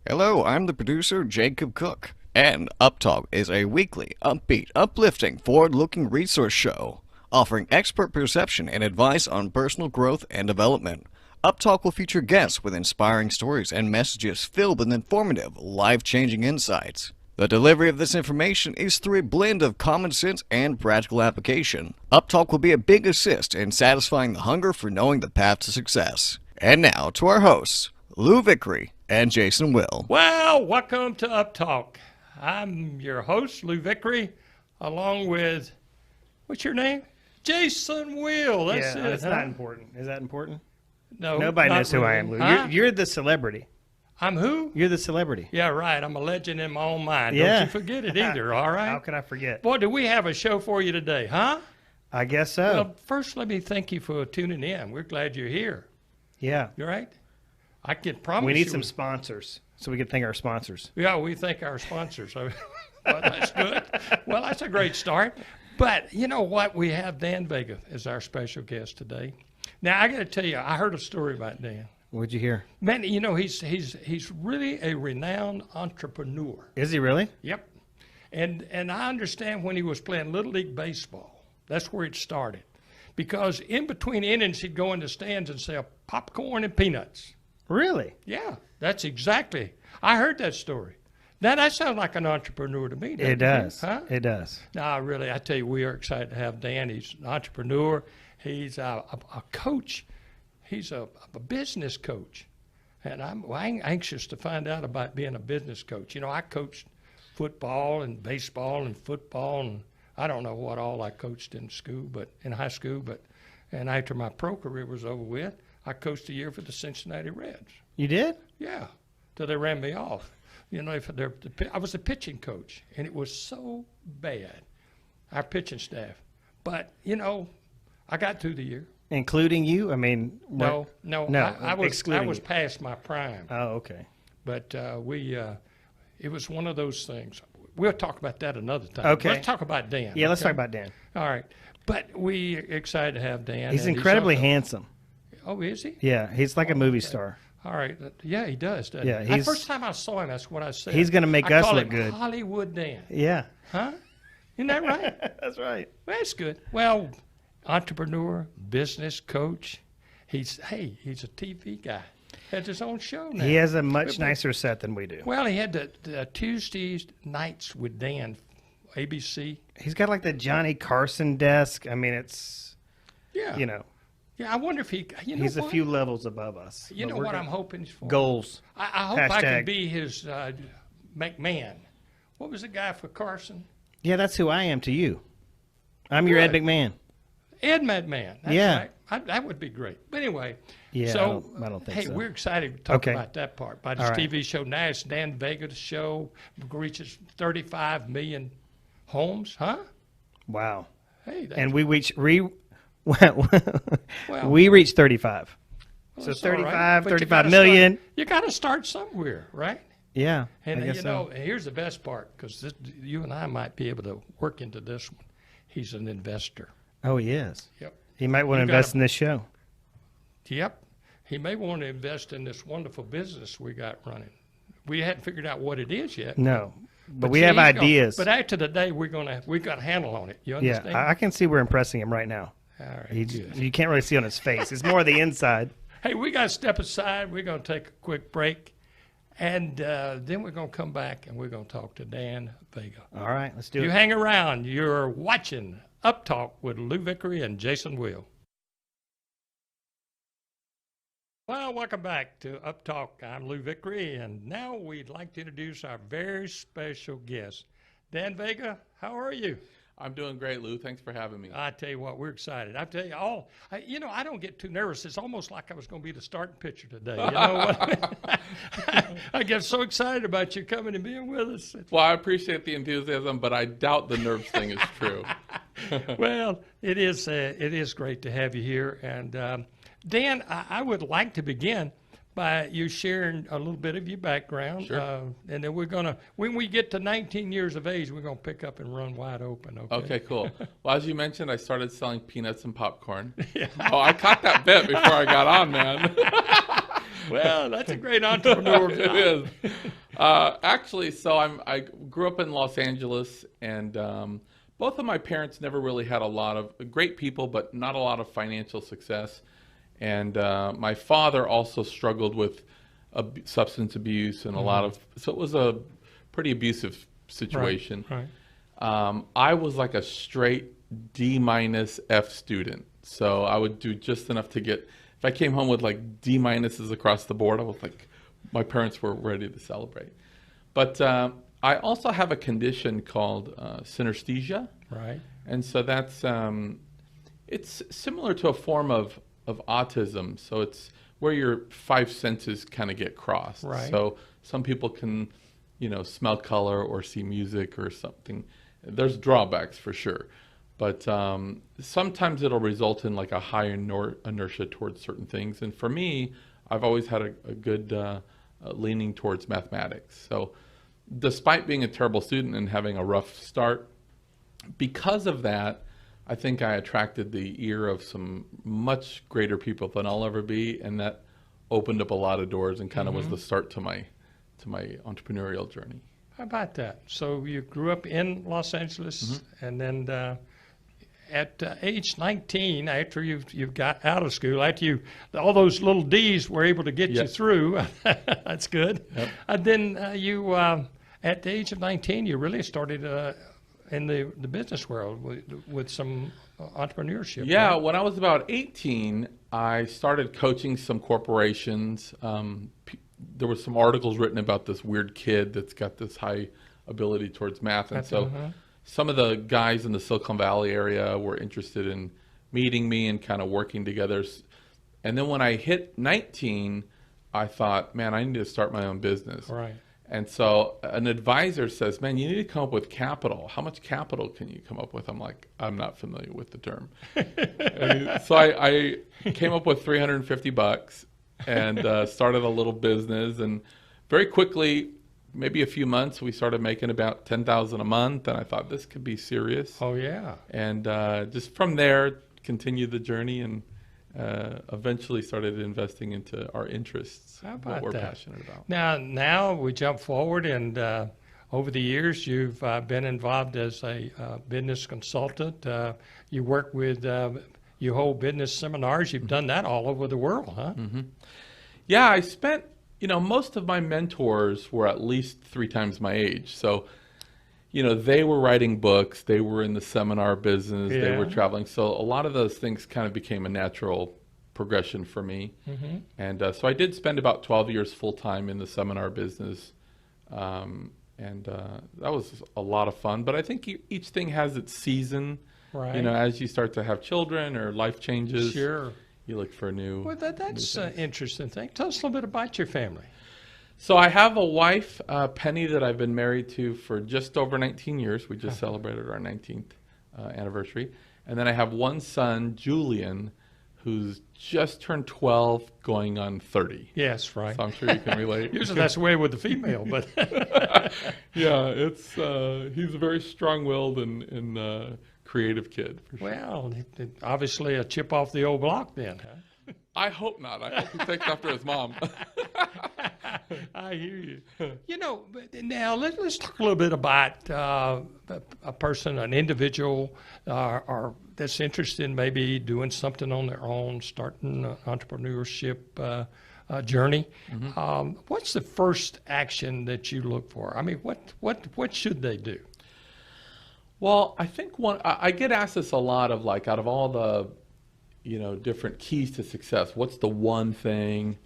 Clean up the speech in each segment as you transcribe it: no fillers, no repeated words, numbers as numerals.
Hello, I'm the producer, Jacob Cook, and Up Talk is a weekly, upbeat, uplifting, forward-looking resource show, offering expert perception and advice on personal growth and development. Up Talk will feature guests with inspiring stories and messages filled with informative, life-changing insights. The delivery of this information is through a blend of common sense and practical application. Up Talk will be a big assist in satisfying the hunger for knowing the path to success. And now to our hosts, Lou Vickery and Jason Will. Well, welcome to Up Talk. I'm your host, Lou Vickery, along with, what's your name? Jason Will. That's it. That's not important. Is that important? No. Nobody not knows who I really. am, Lou. Huh? You're the celebrity. I'm who? You're the celebrity. Yeah, right. I'm a legend in my own mind. Yeah. Don't you forget it either, all right? How could I forget? Boy, do we have a show for you today, huh? I guess so. Well, first, let me thank you for tuning in. We're glad you're here. Yeah. You right? I can promise We need you. some sponsors so we can thank our sponsors. Yeah, we thank our sponsors. Well, that's good. Well, that's a great start. But you know what? We have Dan Vega as our special guest today. Now, I got to tell you, I heard a story about Dan. What'd you hear? Man, you know, he's really a renowned entrepreneur. Is he really? Yep. And I understand when he was playing Little League Baseball, that's where it started. Because in between innings, he'd go in the stands and sell popcorn and peanuts. Really? Yeah, that's exactly. I heard that story. Now, that sounds like an entrepreneur to me, doesn't It does. Huh? It does. No, really, I tell you, we are excited to have Dan. He's an entrepreneur. He's a coach. He's a business coach. And I'm anxious to find out about being a business coach. You know, I coached football and baseball and football, and I don't know what all I coached in school, in high school. And after my pro career was over with, I coached a year for the Cincinnati Reds. You did? Yeah, till they ran me off. You know, I was a pitching coach, and it was so bad, our pitching staff. But, you know, I got through the year. Including you? I mean, No, I was excluding you. past my prime. Oh, okay. But it was one of those things. We'll talk about that another time. Okay. Let's talk about Dan. Yeah, let's okay? talk about Dan. All right. But we excited to have Dan. He's and incredibly also- handsome. Oh, is he? Yeah, he's like a movie okay. star. All right. Yeah, he does, doesn't Yeah, he? The he's- first time I saw him, that's what I said. He's gonna make I us call look him good. Hollywood Dan. Yeah. Huh? Isn't that right? That's right. Well, that's good. Well, entrepreneur, business coach. He's a TV guy. Has his own show now. He has a much nicer set than we do. Well, he had the Tuesday nights with Dan, ABC. He's got like the Johnny Carson desk. I mean, it's, Yeah. you know, Yeah, I wonder if he. You know he's what? a few levels above us. You But know we're what gonna- I'm hoping for? Goals. I hope I can Hashtag. be his McMahon. What was the guy for Carson? Yeah, that's who I am to you. I'm your Ed Good. McMahon. Ed Madman. That's Yeah. right. That would be great. But anyway, Yeah, so I don't think hey, so. we're excited to talk Okay. about that part. About his All right. TV show now, it's Dan Vega's show reaches 35 million homes, huh? Wow. Hey, that's, And we reached well, we reached 35. well, so that's all right. 35, But you 35 gotta million. You got to start somewhere, right? Yeah, And I guess you so. know, and here's the best part, because you and I might be able to work into this one. He's an investor. Oh, he is. Yep. He might want to You gotta- invest in this show. Yep. He may want to invest in this wonderful business we got running. We hadn't figured out what it is yet. No, but we see, have he's gonna- ideas. but after the day, we've got a handle on it. You Yeah, understand? I can see we're impressing him right now. All right. You Good. can't really see on his face. It's more the inside. Hey, we got to step aside. We're going to take a quick break, and then we're going to come back and we're going to talk to Dan Vega. All right, let's do You it. hang around. You're watching Up Talk with Lou Vickery and Jason Will. Well, welcome back to Up Talk. I'm Lou Vickery, and now we'd like to introduce our very special guest, Dan Vega. How are you? I'm doing great, Lou. Thanks for having me. I tell you what, we're excited. I tell you I don't get too nervous. It's almost like I was going to be the starting pitcher today. You know what? I get so excited about you coming and being with us. Well, I appreciate the enthusiasm, but I doubt the nerves thing is true. Well, it is great to have you here. And Dan, I would like to begin by you sharing a little bit of your background. Sure. And then when we get to 19 years of age, we're going to pick up and run wide open. Okay. Okay, cool. Well, as you mentioned, I started selling peanuts and popcorn. Oh, I caught that bit before I got on, man. Well, that's a great entrepreneur. It is. Actually, so I grew up in Los Angeles, and both of my parents never really had a lot of great people, but not a lot of financial success. And my father also struggled with substance abuse and a lot of, so it was a pretty abusive situation. Right. I was like a straight D minus F student. So I would do just enough to get, if I came home with like D minuses across the board, I was like, my parents were ready to celebrate. But I also have a condition called synesthesia. Right. And so that's, it's similar to a form of autism. So it's where your five senses kind of get crossed. Right. So some people can, smell color or see music or something. There's drawbacks for sure. But sometimes it'll result in like a high inertia towards certain things. And for me, I've always had a good leaning towards mathematics. So despite being a terrible student and having a rough start, because of that, I think I attracted the ear of some much greater people than I'll ever be, and that opened up a lot of doors and kind of was the start to my entrepreneurial journey. How about that? So you grew up in Los Angeles, and then at age 19, after you've got out of school, after all those little D's were able to get you through, that's good. Yep. And then you, at the age of 19, you really started in the business world with some entrepreneurship. Yeah, right? when I was about 18, I started coaching some corporations. There were some articles written about this weird kid that's got this high ability towards math. And so some of the guys in the Silicon Valley area were interested in meeting me and kind of working together. And then when I hit 19, I thought, man, I need to start my own business. Right. And so an advisor says, man, you need to come up with capital. How much capital can you come up with? I'm like, I'm not familiar with the term. So I came up with $350 and started a little business. And very quickly, maybe a few months, we started making about $10,000 a month. And I thought this could be serious. Oh, yeah. And just from there, continued the journey and eventually started investing into our interests, what we're passionate about. Now we jump forward, and over the years you've been involved as a business consultant. You work with, you hold business seminars. You've done that all over the world, huh? Yeah, I spent, most of my mentors were at least 3 times my age. So, they were writing books, they were in the seminar business, they were traveling. So a lot of those things kind of became a natural progression for me. And so I did spend about 12 years full-time in the seminar business. And that was a lot of fun. But I think each thing has its season. Right. As you start to have children or life changes, Sure. you look for new. Well, that's an interesting thing. Tell us a little bit about your family. So I have a wife, Penny, that I've been married to for just over 19 years. We just celebrated our 19th anniversary. And then I have one son, Julian, who's just turned 12 going on 30. Yes, right. So I'm sure you can relate. Usually that's the way with the female, but Yeah, he's a very strong-willed and creative kid. For sure. well, obviously a chip off the old block then, huh? I hope not. I hope he takes after his mom. I hear you. But now let's talk a little bit about a person, an individual, or that's interested in maybe doing something on their own, starting an entrepreneurship journey. What's the first action that you look for? I mean, what should they do? Well, I think I get asked this a lot of like, out of all the different keys to success, what's the one thing?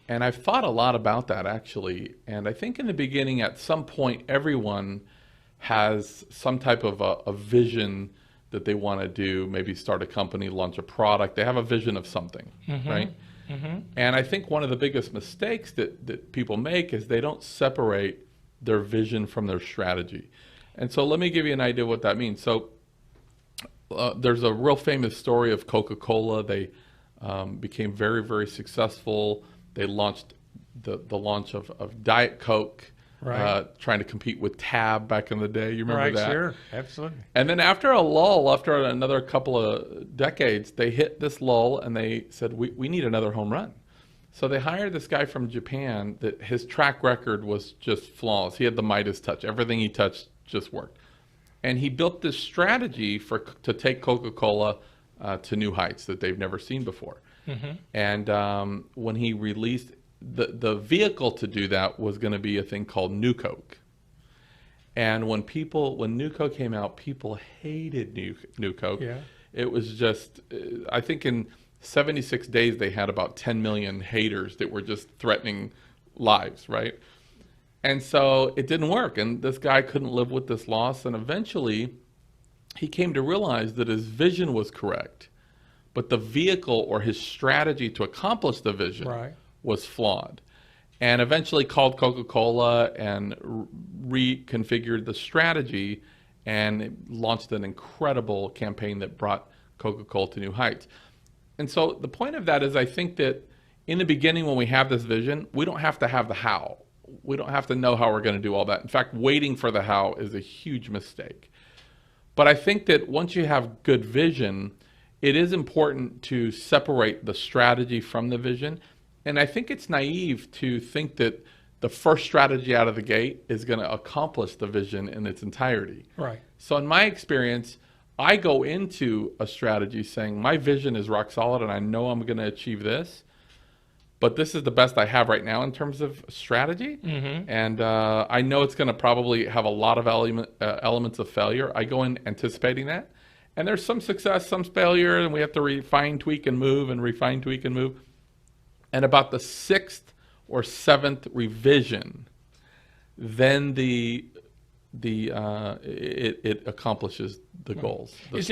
And I've thought a lot about that actually. And I think in the beginning, at some point, everyone has some type of a vision that they want to do, maybe start a company, launch a product. They have a vision of something, right? And I think one of the biggest mistakes that people make is they don't separate their vision from their strategy. And so let me give you an idea what that means. So there's a real famous story of Coca-Cola. They became very, very successful. They launched the launch of Diet Coke, trying to compete with Tab back in the day. You remember that? Sure, absolutely. And then after a lull, after another couple of decades, they hit this lull and they said, we need another home run. So they hired this guy from Japan that his track record was just flawless. He had the Midas touch. Everything he touched just worked. And he built this strategy to take Coca-Cola to new heights that they've never seen before. And when he released, the vehicle to do that was going to be a thing called New Coke. And when New Coke came out, people hated New Coke. Yeah. It was just, I think in 76 days, they had about 10 million haters that were just threatening lives, right? And so it didn't work. And this guy couldn't live with this loss. And eventually, he came to realize that his vision was correct, but the vehicle or his strategy to accomplish the vision was flawed. And eventually called Coca-Cola and reconfigured the strategy and launched an incredible campaign that brought Coca-Cola to new heights. And so the point of that is, I think that in the beginning, when we have this vision, we don't have to have the how. We don't have to know how we're going to do all that. In fact, waiting for the how is a huge mistake. But I think that once you have good vision, it is important to separate the strategy from the vision. And I think it's naive to think that the first strategy out of the gate is going to accomplish the vision in its entirety. Right. So in my experience, I go into a strategy saying my vision is rock solid and I know I'm going to achieve this, but this is the best I have right now in terms of strategy. And I know it's going to probably have a lot of elements of failure. I go in anticipating that. And there's some success, some failure, and we have to refine, tweak, and move, and refine, tweak, and move. And about the 6th or 7th revision, then it accomplishes the goals. Would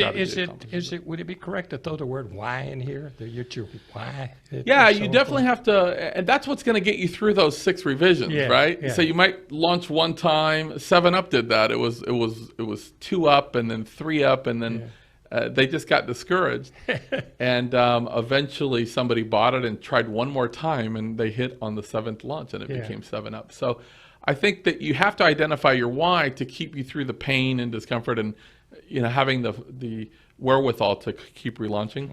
it be correct to throw the word why in here? Your why? Yeah, you definitely have to, and that's what's going to get you through those 6 revisions, right? Yeah. So you might launch one time. 7UP did that. It was 2 up and then 3 up, and then they just got discouraged. And eventually somebody bought it and tried one more time, and they hit on the 7th launch, and it became 7UP. So I think that you have to identify your why to keep you through the pain and discomfort, and having the wherewithal to keep relaunching.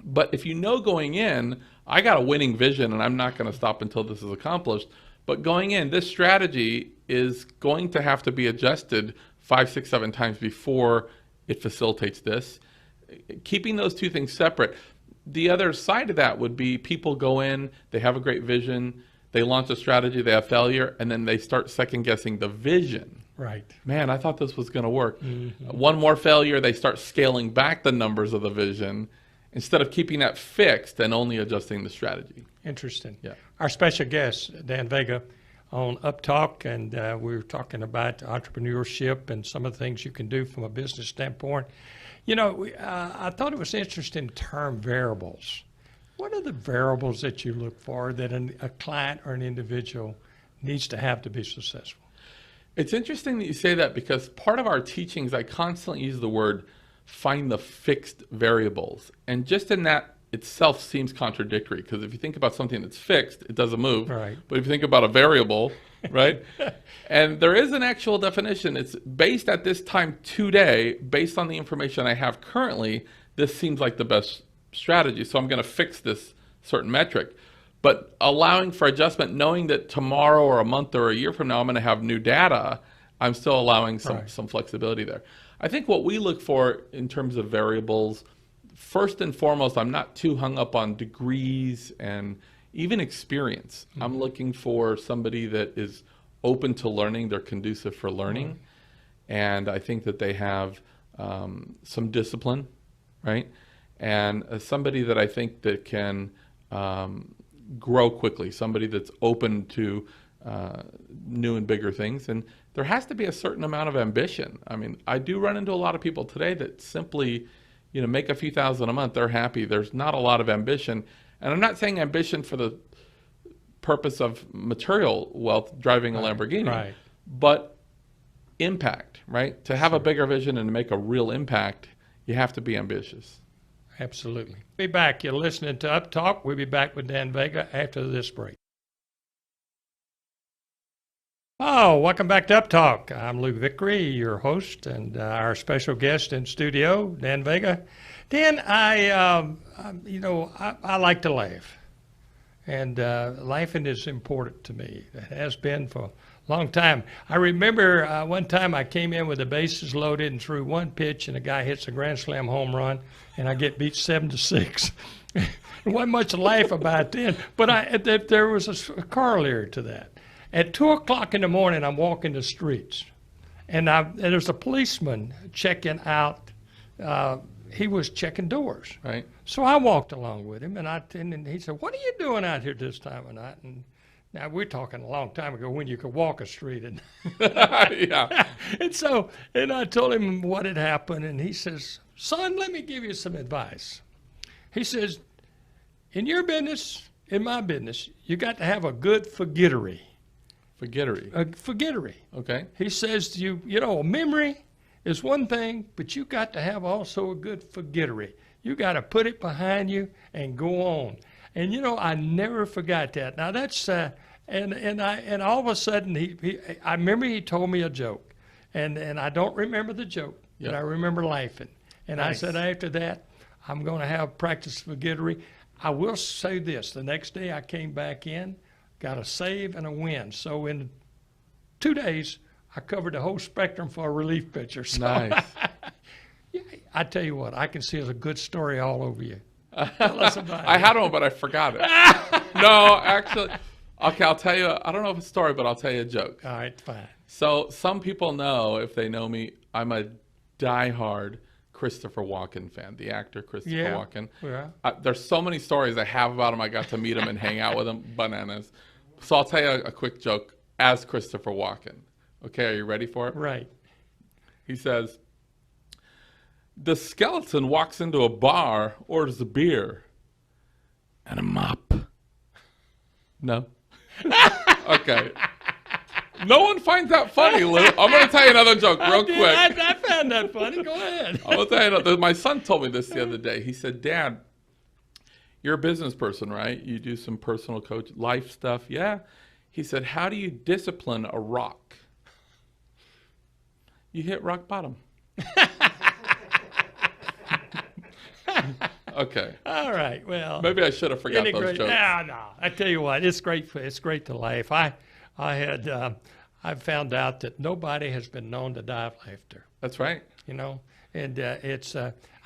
But if you know going in, I got a winning vision and I'm not going to stop until this is accomplished. But going in, this strategy is going to have to be adjusted 5, 6, 7 times before it facilitates this. Keeping those two things separate. The other side of that would be people go in, they have a great vision, they launch a strategy, they have failure, and then they start second guessing the vision. Right. Man, I thought this was going to work. One more failure, they start scaling back the numbers of the vision instead of keeping that fixed and only adjusting the strategy. Interesting. Yeah. Our special guest, Dan Vega, on UP Talk, and we were talking about entrepreneurship and some of the things you can do from a business standpoint. I thought it was interesting term variables. What are the variables that you look for that a client or an individual needs to have to be successful? It's interesting that you say that, because part of our teachings, I constantly use the word find the fixed variables. And just in that itself seems contradictory, because if you think about something that's fixed, it doesn't move. Right. But if you think about a variable, right? And there is an actual definition. It's based at this time today, based on the information I have currently, this seems like the best strategy. So I'm going to fix this certain metric. But allowing for adjustment, knowing that tomorrow or a month or a year from now I'm going to have new data, I'm still allowing some flexibility there. I think what we look for in terms of variables, first and foremost, I'm not too hung up on degrees and even experience. I'm looking for somebody that is open to learning, they're conducive for learning, and I think that they have some discipline, right? And somebody that I think that can grow quickly, somebody that's open to new and bigger things. And there has to be a certain amount of ambition. I mean, I do run into a lot of people today that simply, make a few thousand a month, they're happy. There's not a lot of ambition. And I'm not saying ambition for the purpose of material wealth, driving a Lamborghini, but impact, right? To have a bigger vision and to make a real impact, you have to be ambitious. Absolutely. Be back. You're listening to UP Talk. We'll be back with Dan Vega after this break. Oh, welcome back to UP Talk. I'm Lou Vickery, your host, and our special guest in studio, Dan Vega. Dan, I like to laugh. And lifing is important to me. It has been for a long time. I remember one time I came in with the bases loaded and threw one pitch, and a guy hits a grand slam home run, and I get beat 7-6. There wasn't much to laugh about then, but there was a corollary to that. At 2 o'clock in the morning, I'm walking the streets, and there's a policeman checking out. He was checking doors. Right. So I walked along with him, and he said, "What are you doing out here this time of night?" And now we're talking a long time ago when you could walk a street, and Yeah. and I told him what had happened, and he says, "Son, let me give you some advice." He says, "In your business, in my business, you got to have a good forgettery." Forgettery. Forgettery. Okay. He says, you know, memory is one thing, but you got to have also a good forgettery. You got to put it behind you and go on. And you know, I never forgot that. Now that's and all of a sudden I remember he told me a joke, and I don't remember the joke, Yep. but I remember laughing. And Nice. I said after that, I'm going to have practice forgettery. I will say this: the next day I came back in, got a save and a win. So in 2 days, I covered the whole spectrum for a relief pitcher. So Nice. yeah, I tell you what, I can see a good story all over you. Tell us about I it. had one, but I forgot it. No, actually, okay, I'll tell you, I don't know if it's a story, but I'll tell you a joke. All right, fine. So some people know, if they know me, I'm a diehard Christopher Walken fan, the actor Christopher Yeah. Walken. Yeah. There's so many stories I have about him. I got to meet him and hang out with him, bananas. So I'll tell you a quick joke as Christopher Walken. Okay, are you ready for it? Right. He says, the skeleton walks into a bar, orders a beer, and a mop. No? Okay. No one finds that funny, Lou. I'm going to tell you another joke real quick. I found that funny. Go ahead. I'm going to tell you another. My son told me this the other day. He said, Dad, you're a business person, right? You do some personal coach, life stuff. Yeah. He said, how do you discipline a rock? You hit rock bottom. Okay. All right. Well, Maybe I should have forgot isn't it those great? jokes. No. I tell you what, it's great. It's great to laugh. I found out that nobody has been known to die of laughter. That's right. You know, and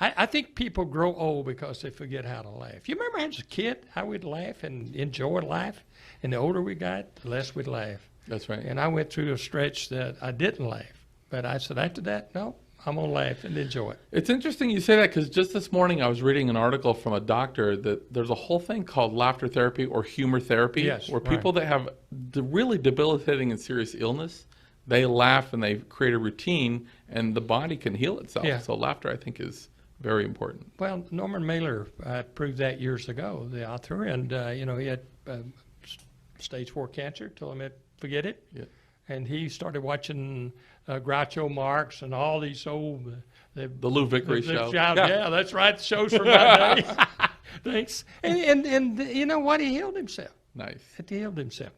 I think people grow old because they forget how to laugh. You remember as a kid how we'd laugh and enjoy life, and the older we got, the less we'd laugh. That's right. And I went through a stretch that I didn't laugh, but I said after that, no, I'm gonna laugh and enjoy it. It's interesting you say that because just this morning I was reading an article from a doctor that there's a whole thing called laughter therapy or humor therapy, Yes, where right. people that have the really debilitating and serious illness, they laugh and they create a routine and the body can heal itself. Yeah. So laughter, I think, is very important. Well, Norman Mailer proved that years ago, the author, and you know, he had stage 4 cancer. Told him to forget it, Yeah. and he started watching Groucho Marx and all these old The Lou Vickery show. Yeah, that's right. Shows from that day. Thanks. And you know what? He healed himself. Nice. He healed himself.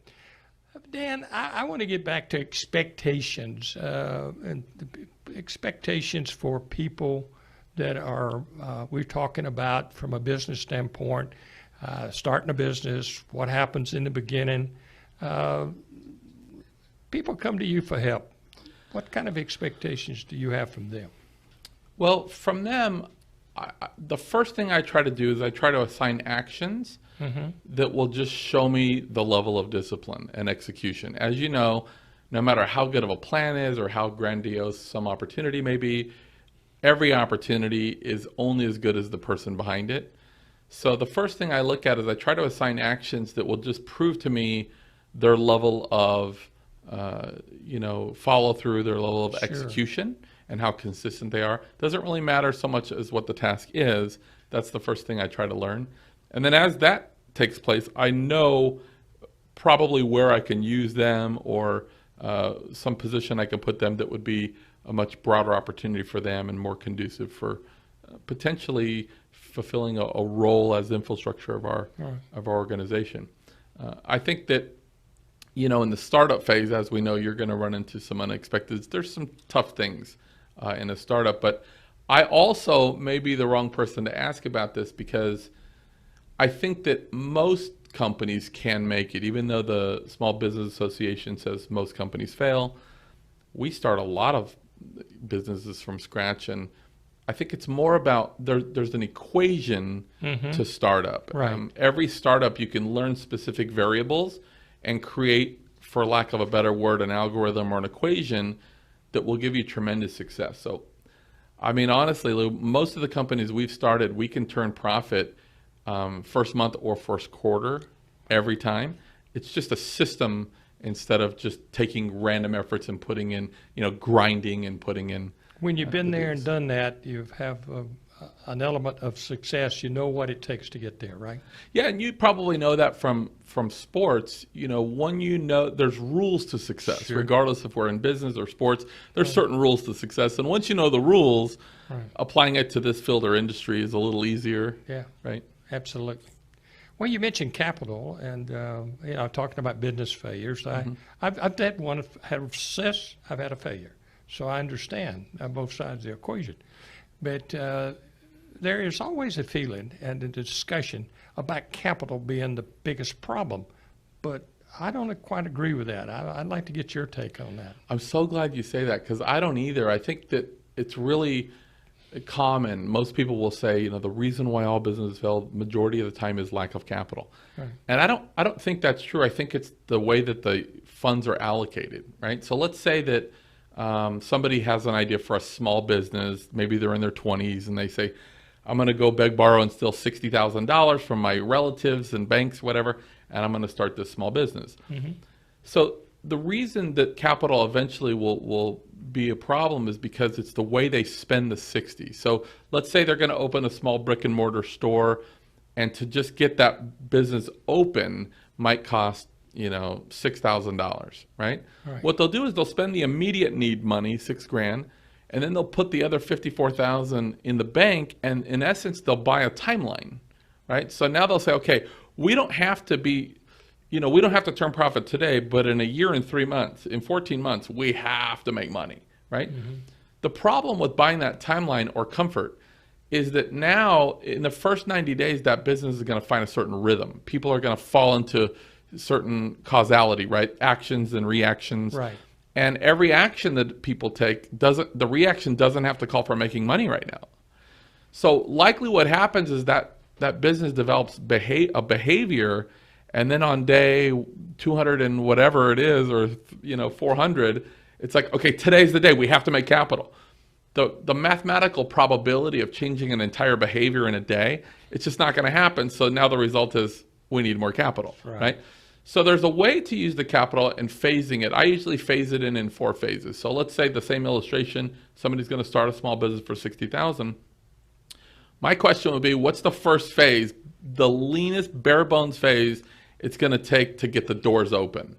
Dan, I want to get back to expectations and expectations for people that are we're talking about from a business standpoint, starting a business, what happens in the beginning. People come to you for help. What kind of expectations do you have from them? Well, from them, the first thing I try to do is I try to assign actions that will just show me the level of discipline and execution. As you know, no matter how good of a plan is or how grandiose some opportunity may be, every opportunity is only as good as the person behind it. So the first thing I look at is I try to assign actions that will just prove to me their level of follow through, their level of execution, and how consistent they are. Doesn't really matter so much as what the task is. That's the first thing I try to learn. And then as that takes place, I know probably where I can use them or some position I can put them that would be a much broader opportunity for them and more conducive for potentially fulfilling a role as infrastructure of our organization. I think that in the startup phase, as we know, you're going to run into some unexpected. There's some tough things in a startup, but I also may be the wrong person to ask about this because I think that most companies can make it. Even though the Small Business Association says most companies fail, we start a lot of businesses from scratch, and I think it's more about there's an equation to startup. Right. Every startup, you can learn specific variables and create, for lack of a better word, an algorithm or an equation that will give you tremendous success. So, I mean, honestly, Lou, most of the companies we've started, we can turn profit first month or first quarter every time. It's just a system instead of just taking random efforts and putting in, grinding and putting in. When you've been there and done that, you have an element of success. You know what it takes to get there, right? Yeah, and you probably know that from sports. When there's rules to success, Sure. regardless if we're in business or sports. There's certain rules to success, and once you know the rules, applying it to this field or industry is a little easier. Yeah, Right. absolutely. Well, you mentioned capital, and talking about business failures. I've had one had a success. I've had a failure. So I understand both sides of the equation. But there is always a feeling and a discussion about capital being the biggest problem. But I don't quite agree with that. I'd like to get your take on that. I'm so glad you say that, because I don't either. I think that it's really common. Most people will say, the reason why all businesses fail majority of the time is lack of capital. Right. And I don't think that's true. I think it's the way that the funds are allocated, right? So let's say that somebody has an idea for a small business. Maybe they're in their 20s and they say, I'm going to go beg, borrow, and steal $60,000 from my relatives and banks, whatever, and I'm going to start this small business. So the reason that capital eventually will be a problem is because it's the way they spend the 60. So let's say they're going to open a small brick and mortar store, and to just get that business open might cost $6,000, right? Right. What they'll do is they'll spend the immediate need money, $6,000, and then they'll put the other $54,000 in the bank, and in essence, they'll buy a timeline, right? So now they'll say, okay, we don't have to turn profit today, but in a year and 3 months, in 14 months, we have to make money, right? The problem with buying that timeline or comfort is that now in the first 90 days, that business is going to find a certain rhythm. People are going to fall into certain causality, right? Actions and reactions. Right. And every action that people take the reaction doesn't have to call for making money right now. So likely what happens is that business develops a behavior, and then on day 200 and whatever it is, or 400, it's like, okay, today's the day, we have to make capital. The mathematical probability of changing an entire behavior in a day, it's just not going to happen. So now the result is we need more capital, right? So there's a way to use the capital and phasing it. I usually phase it in 4 phases. So let's say the same illustration, somebody's going to start a small business for $60,000. My question would be, what's the first phase, the leanest, bare bones phase it's going to take to get the doors open?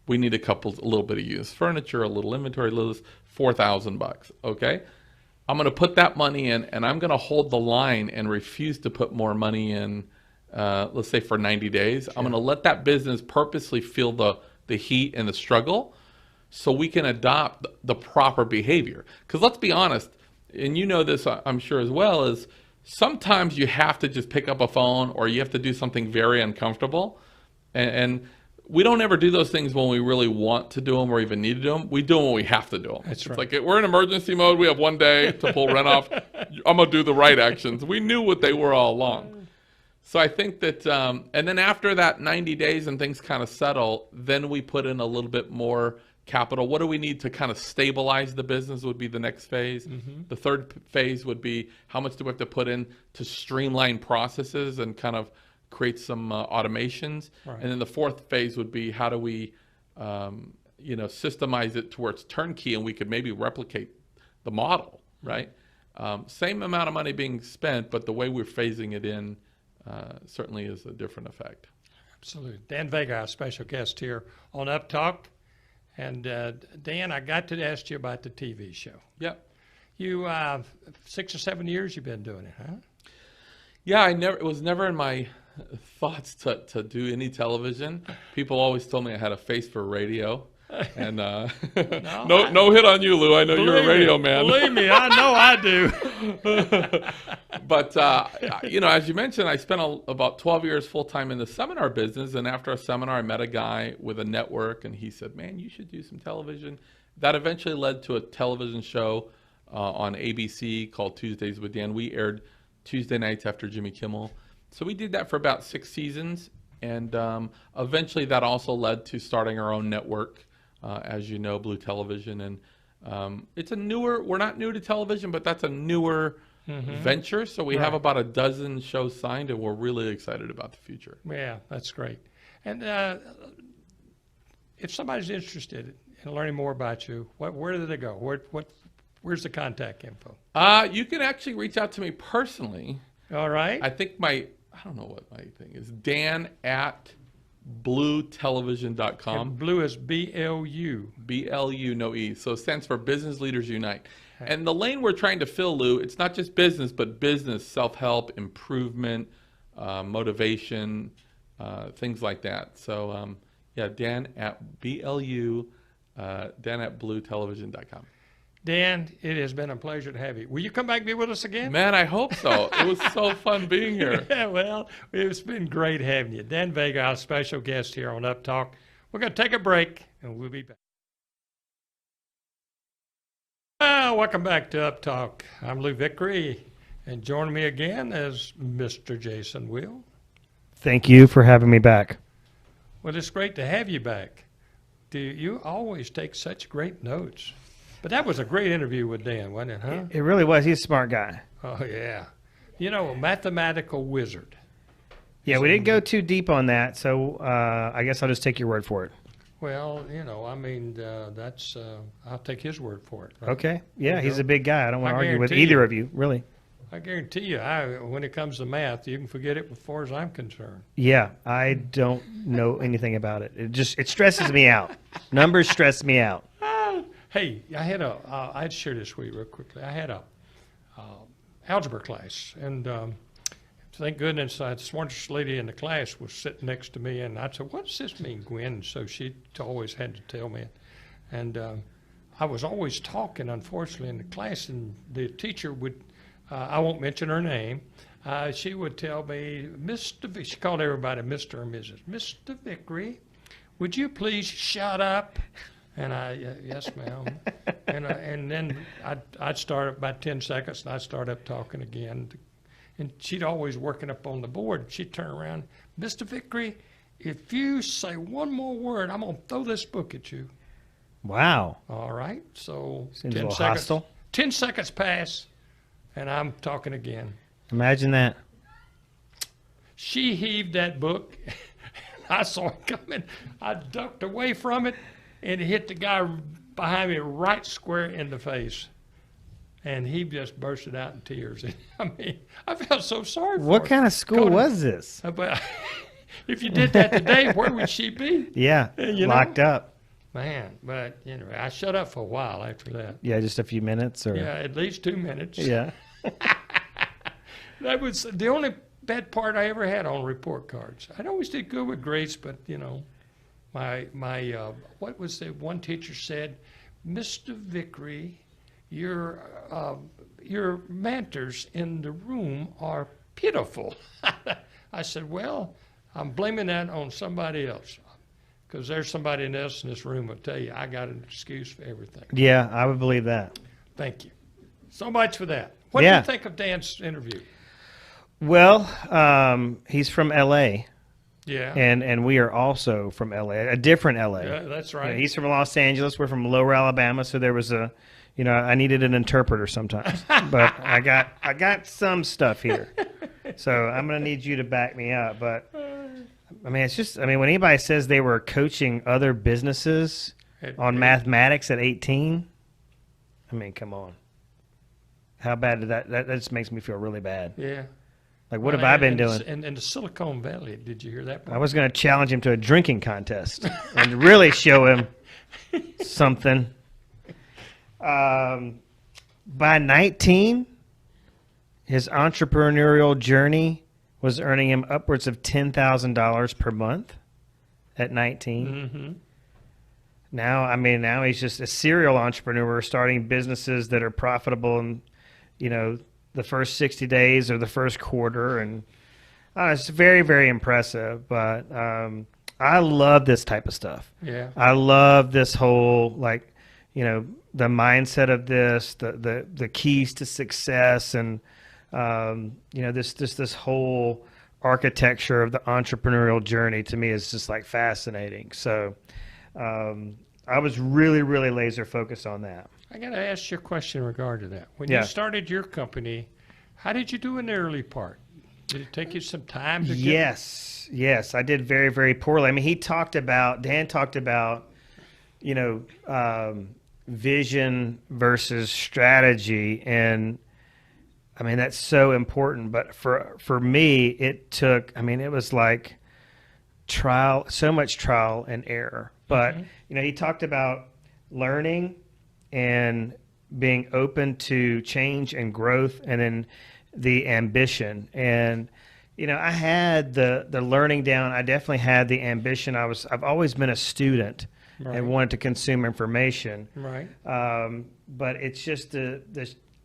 We need a little bit of used furniture, a little inventory, $4,000. Okay, I'm going to put that money in, and I'm going to hold the line and refuse to put more money in. Let's say for 90 days, I'm going to let that business purposely feel the heat and the struggle, so we can adopt the proper behavior. Because let's be honest, and you know this, I'm sure as well, is sometimes you have to just pick up a phone, or you have to do something very uncomfortable, and we don't ever do those things when we really want to do them or even need to do them. We do them when we have to do them. That's It's right. like, we're in emergency mode. We have one day to pull rent off. I'm going to do the right actions. We knew what they were all along. So I think that, and then after that 90 days and things kind of settle, then we put in a little bit more capital. What do we need to kind of stabilize the business would be the next phase. The third phase would be, how much do we have to put in to streamline processes and kind of create some automations. Right. And then the fourth phase would be, how do we systemize it towards turnkey, and we could maybe replicate the model, right? Same amount of money being spent, but the way we're phasing it in certainly is a different effect. Absolutely. Dan Vega, our special guest here on Up Talk. And Dan, I got to ask you about the TV show. Yep. You 6 or 7 years you've been doing it, huh? Yeah, it was never in my thoughts to do any television. People always told me I had a face for radio. And no hit on you, Lou. I know you're a radio man. Believe me, I know I do. But as you mentioned, I spent about 12 years full time in the seminar business. And after a seminar, I met a guy with a network, and he said, "Man, you should do some television." That eventually led to a television show on ABC called Tuesdays with Dan. We aired Tuesday nights after Jimmy Kimmel. So we did that for about 6 seasons. And eventually that also led to starting our own network, as you know, Blue Television. And it's a we're not new to television, but that's a newer venture. So we have about a dozen shows signed, and we're really excited about the future. Yeah, that's great. And if somebody's interested in learning more about you, where do they go? Where's the contact info? You can actually reach out to me personally. All right. I think I don't know what my thing is. Dan at bluetelevision.com. And Blue is BLU. BLU, no E. So it stands for Business Leaders Unite. And the lane we're trying to fill, Lou, it's not just business, but business, self-help, improvement, motivation, things like that. So, Dan at BLU, Dan at bluetelevision.com. Dan, it has been a pleasure to have you. Will you come back and be with us again? Man, I hope so. It was so fun being here. Yeah, well, it's been great having you. Dan Vega, our special guest here on Up Talk. We're going to take a break, and we'll be back. Welcome back to Up Talk. I'm Lou Vickery, and joining me again is Mr. Jason Will. Thank you for having me back. Well, it's great to have you back. You always take such great notes. But that was a great interview with Dan, wasn't it, huh? It really was. He's a smart guy. Oh, yeah. A mathematical wizard. Yeah, we didn't go too deep on that, so I guess I'll just take your word for it. Well, that's I'll take his word for it. Right? Okay. Yeah, he's a big guy. I don't want to argue with guarantee either you. of you, really. I guarantee you, when it comes to math, you can forget it as far as I'm concerned. Yeah, I don't know anything about it. It stresses me out. Numbers stress me out. Hey, I'd share this with you real quickly. I had a algebra class, and thank goodness the smartest lady in the class was sitting next to me, and I said, "What does this mean, Gwen?" And so she always had to tell me. And I was always talking, unfortunately, in the class, and the teacher would, I won't mention her name, she would tell me, she called everybody Mr. or Mrs. Mr. Vickery, would you please shut up? And yes, ma'am. And then I'd start about 10 seconds, and I'd start up talking again. And she'd always working up on the board. She'd turn around, Mr. Vickery, if you say one more word, I'm going to throw this book at you. Wow. All right. So Seems 10 a little seconds. hostile. 10 seconds pass, and I'm talking again. Imagine that. She heaved that book. I saw it coming. I ducked away from it, and it hit the guy behind me right square in the face. And he just bursted out in tears. I mean, I felt so sorry for her. What kind of school was this? But if you did that today, where would she be? Yeah, locked up. Man, but I shut up for a while after that. Yeah, just a few minutes, or Yeah, at least 2 minutes. yeah. That was the only bad part I ever had on report cards. I always did good with grades, but my what was the one teacher said, Mr. Vickery, your manners in the room are pitiful. I said, well, I'm blaming that on somebody else. Because there's somebody else in this room will tell you I got an excuse for everything. Yeah, I would believe that. Thank you. So much for that. What do you think of Dan's interview? Well, he's from L.A. Yeah. And we are also from L.A., a different L.A. Yeah, that's right. He's from Los Angeles. We're from Lower Alabama, so there was I needed an interpreter sometimes. But I got some stuff here. So I'm going to need you to back me up. But, I mean, when anybody says they were coaching other businesses on mathematics at 18, I mean, come on. How bad did that just makes me feel really bad. Yeah. Like, what have I been doing? In the Silicon Valley, did you hear that part? I was going to challenge him to a drinking contest and really show him something. By 19, his entrepreneurial journey was earning him upwards of $10,000 per month at 19. Mm-hmm. now, I mean, now he's just a serial entrepreneur starting businesses that are profitable in, the first 60 days or the first quarter. And it's very, very impressive. But I love this type of stuff. Yeah. I love this whole, the mindset of this, the keys to success, and, this whole architecture of the entrepreneurial journey to me is just like fascinating. So I was really, really laser focused on that. I got to ask you a question in regard to that. When Yeah. you started your company, how did you do in the early part? Did it take you some time to get? Yes, I did very, very poorly. I mean, Dan talked about, vision versus strategy, and I mean, that's so important. But for me, it was like so much trial and error. But, he talked about learning and being open to change and growth, and then the ambition. And, I had the learning down. I definitely had the ambition. I've always been a student. Right. And wanted to consume information. Right. But it's just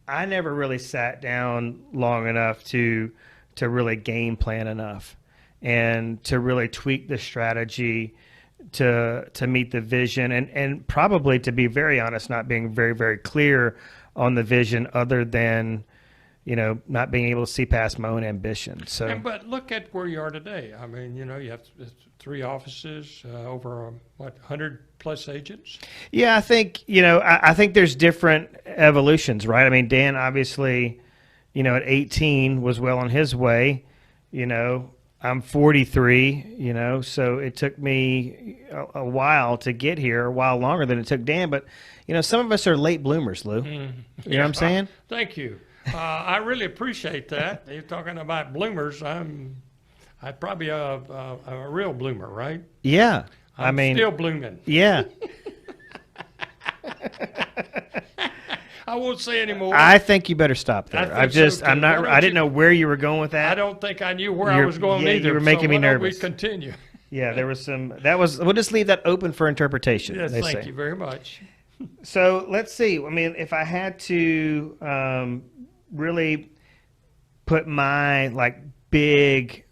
I never really sat down long enough to really game plan enough, and to really tweak the strategy to meet the vision, and probably, to be very honest, not being very, very clear on the vision, other than not being able to see past my own ambition. So, But look at where you are today. I mean, you have 3 offices, over 100 plus agents. yeah, I think I think there's different evolutions, right? I mean, Dan obviously, at 18 was well on his way. I'm 43, so it took me a while to get here, a while longer than it took Dan. But some of us are late bloomers, Lou. You know what I'm saying? Thank you. I really appreciate that. You're talking about bloomers. I'm probably a real bloomer, right? Yeah. I'm still blooming. Yeah. I won't say anymore. I think you better stop there. I think so, too. I didn't know where you were going with that. I don't think I knew where I was going either. You were making me why don't nervous. we continue. Yeah, there was we'll just leave that open for interpretation. Yes, they thank say. you very much. So let's see. I mean, if I had to really put my big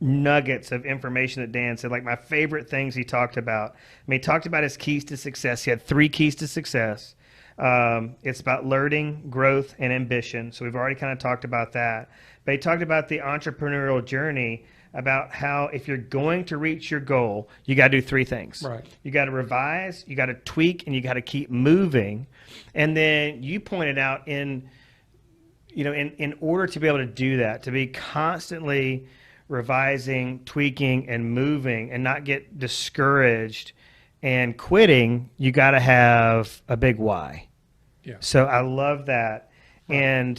nuggets of information that Dan said, my favorite things he talked about. I mean, he talked about his keys to success. He had 3 keys to success. It's about learning, growth, and ambition. So we've already kind of talked about that. But he talked about the entrepreneurial journey, about how if you're going to reach your goal, you got to do 3 things. Right. You got to revise, you got to tweak, and you got to keep moving. And then you pointed out in order to be able to do that, to be constantly revising, tweaking, and moving, and not get discouraged and quitting, you got to have a big why. Yeah. So I love that. Right. And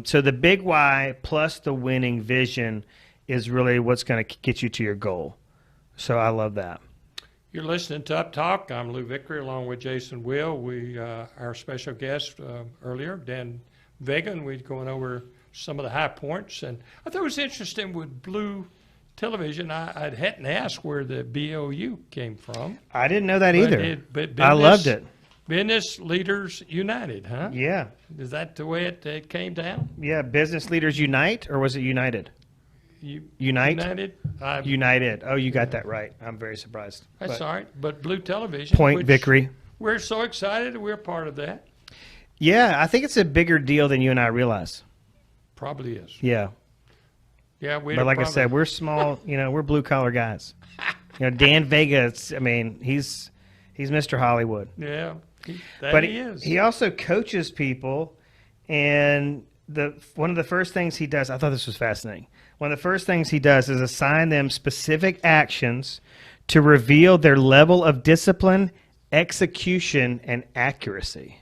so the big why plus the winning vision is really what's going to get you to your goal. So I love that. You're listening to Up Talk. I'm Lou Vickery along with Jason Will. Our special guest earlier, Dan Vega, and we're going over some of the high points. And I thought it was interesting with Blue Television. I hadn't asked where the BOU came from. I didn't know that either. But I loved it. Business Leaders United, huh? Yeah. Is that the way it came down? Yeah, Business Leaders Unite, or was it United? Unite? United? United. Oh, you got that right. I'm very surprised. That's all right. But Blue Television. Point Vickery. We're so excited we're part of that. Yeah, I think it's a bigger deal than you and I realize. Probably is. Yeah. Yeah, but like I said, we're small. We're blue collar guys. Dan Vega. He's Mr. Hollywood. Yeah, he is. He also coaches people, and one of the first things he does. I thought this was fascinating. One of the first things he does is assign them specific actions to reveal their level of discipline, execution, and accuracy.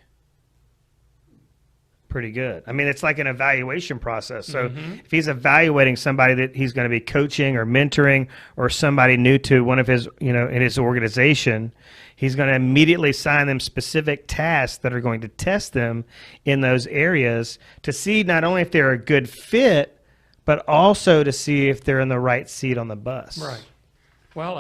Pretty good. I mean, it's like an evaluation process. So if he's evaluating somebody that he's going to be coaching or mentoring, or somebody new to one of his, in his organization, he's going to immediately assign them specific tasks that are going to test them in those areas to see not only if they're a good fit, but also to see if they're in the right seat on the bus. Right. Well,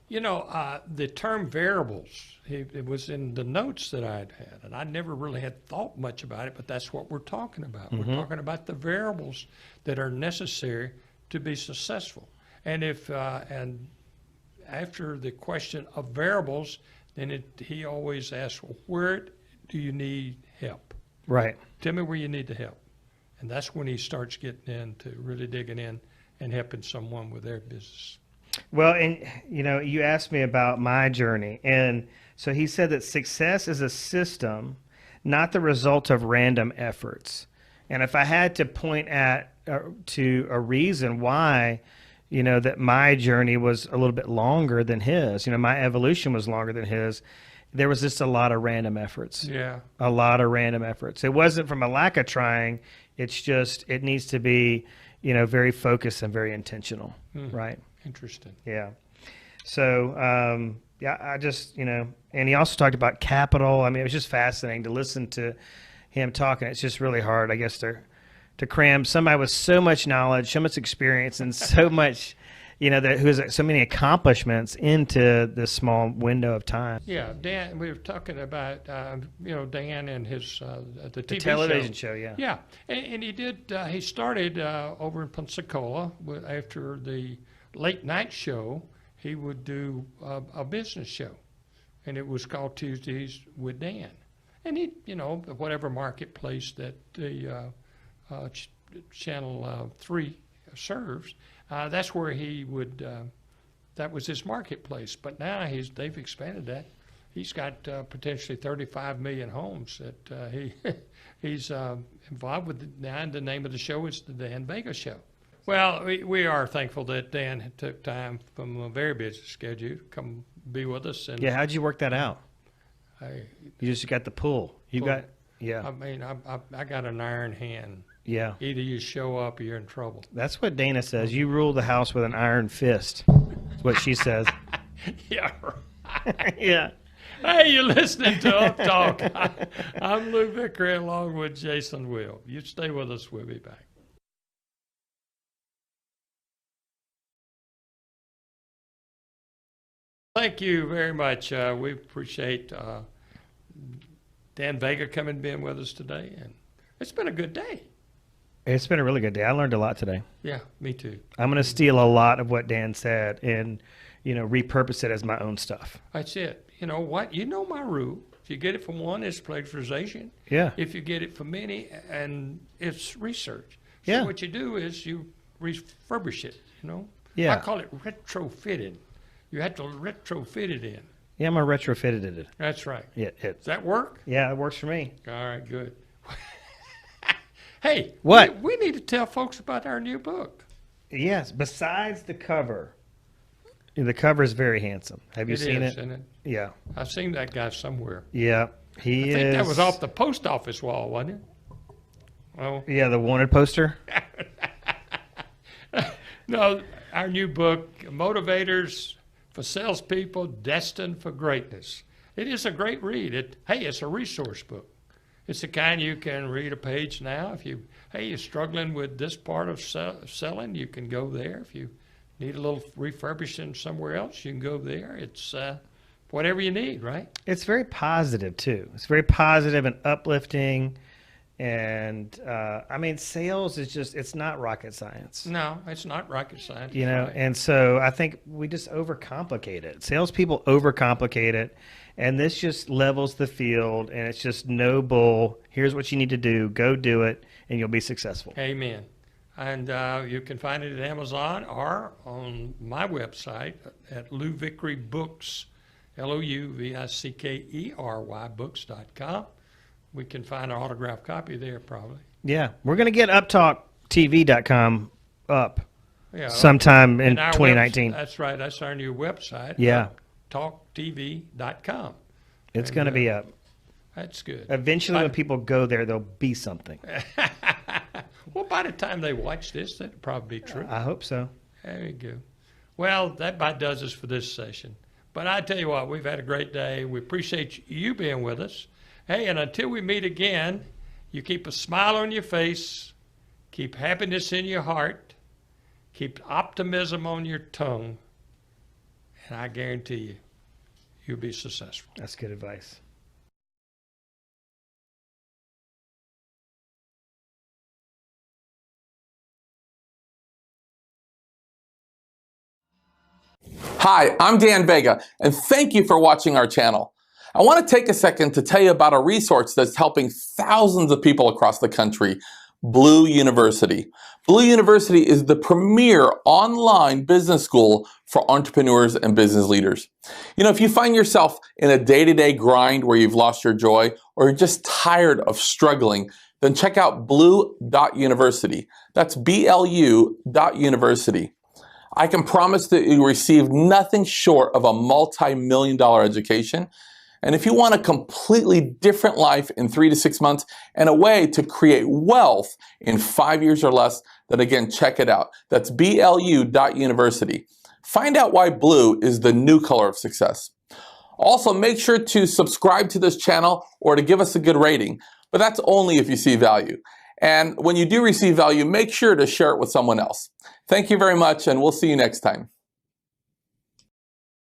The term variables, it was in the notes that I had, and I never really had thought much about it, but that's what we're talking about. We're talking about the variables that are necessary to be successful. And and after the question of variables, then he always asks, well, where do you need help? Right. Tell me where you need the help. And that's when he starts getting into really digging in and helping someone with their business. Well, and you asked me about my journey, and so he said that success is a system, not the result of random efforts. And if I had to point to a reason why, that my journey was a little bit longer than his, my evolution was longer than his, there was just a lot of random efforts. Yeah. A lot of random efforts. It wasn't from a lack of trying. It's just, it needs to be, very focused and very intentional. Right. Interesting. Yeah. So, I just, and he also talked about capital. I mean, it was just fascinating to listen to him talking. It's just really hard, I guess, to cram somebody with so much knowledge, so much experience, and so much, who has so many accomplishments into this small window of time. Yeah, Dan, we were talking about, Dan and his, the TV television show, yeah. Yeah, and he did, he started over in Pensacola after the late night show. He would do a business show, and it was called Tuesdays with Dan. And he, whatever marketplace that the Channel 3 serves, that's where he would, that was his marketplace. But now they've expanded that. He's got potentially 35 million homes that he's involved with now. And the name of the show is the Dan Vega Show. Well, we are thankful that Dan took time from a very busy schedule to come be with us. And yeah, how'd you work that out? You just got the pull. Yeah. I mean, I got an iron hand. Yeah. Either you show up or you're in trouble. That's what Dana says. You rule the house with an iron fist. That's what she says. Yeah. Right. Yeah. Hey, you're listening to Up Talk. I'm Lou Vickery along with Jason Will. You stay with us. We'll be back. Thank you very much. We appreciate Dan Vega coming and being with us today. And it's been a good day. It's been a really good day. I learned a lot today. Yeah, me too. I'm going to steal a lot of what Dan said and, repurpose it as my own stuff. That's it. You know what? You know my rule. If you get it from one, it's plagiarization. Yeah. If you get it from many, and it's research. So Yeah. what you do is you refurbish it, Yeah. I call it retrofitted. You have to retrofit it in. Yeah, I'm going to retrofit it. That's right. Yeah. Does that work? Yeah, it works for me. All right, good. Hey, What? We need to tell folks about our new book. Yes, besides the cover. The cover is very handsome. Have you seen it? Isn't it? Yeah. I've seen that guy somewhere. Yeah. I think that was off the post office wall, wasn't it? Oh. Yeah, the wanted poster. No, our new book, Motivators for Salespeople Destined for Greatness. It is a great read. It's a resource book. It's the kind you can read a page now. If you're struggling with this part of selling, you can go there. If you need a little refurbishing somewhere else, you can go there. It's whatever you need, right? It's very positive, too. It's very positive and uplifting. And, sales is it's not rocket science. No, it's not rocket science. Right. And so I think we just overcomplicate it. Salespeople overcomplicate it. And this just levels the field, and it's just no bull. Here's what you need to do. Go do it, and you'll be successful. Amen. And you can find it at Amazon or on my website at Lou Vickery Books, LOUVICKERY books.com. We can find an autographed copy there probably. Yeah. We're going to get uptalktv.com up Yeah, sometime in and 2019. That's right. That's our new website. Yeah. Talktv.com. It's going to be up. That's good. Eventually, when people go there, there'll be something. Well, by the time they watch this, that'll probably be true. I hope so. There you go. Well, that about does us for this session. But I tell you what, we've had a great day. We appreciate you being with us. Hey, and until we meet again, you keep a smile on your face, keep happiness in your heart, keep optimism on your tongue, and I guarantee you, you'll be successful. That's good advice. Hi, I'm Dan Vega, and thank you for watching our channel. I want to take a second to tell you about a resource that's helping thousands of people across the country, Blue University. Blue University is the premier online business school for entrepreneurs and business leaders. You know, if you find yourself in a day-to-day grind where you've lost your joy or you're just tired of struggling, then check out blue.university. That's BLU.university. I can promise that you receive nothing short of a multi-million-dollar education. And if you want a completely different life in 3 to 6 months and a way to create wealth in 5 years or less, then again, check it out. That's BLU.university. Find out why blue is the new color of success. Also, make sure to subscribe to this channel or to give us a good rating, but that's only if you see value. And when you do receive value, make sure to share it with someone else. Thank you very much, and we'll see you next time.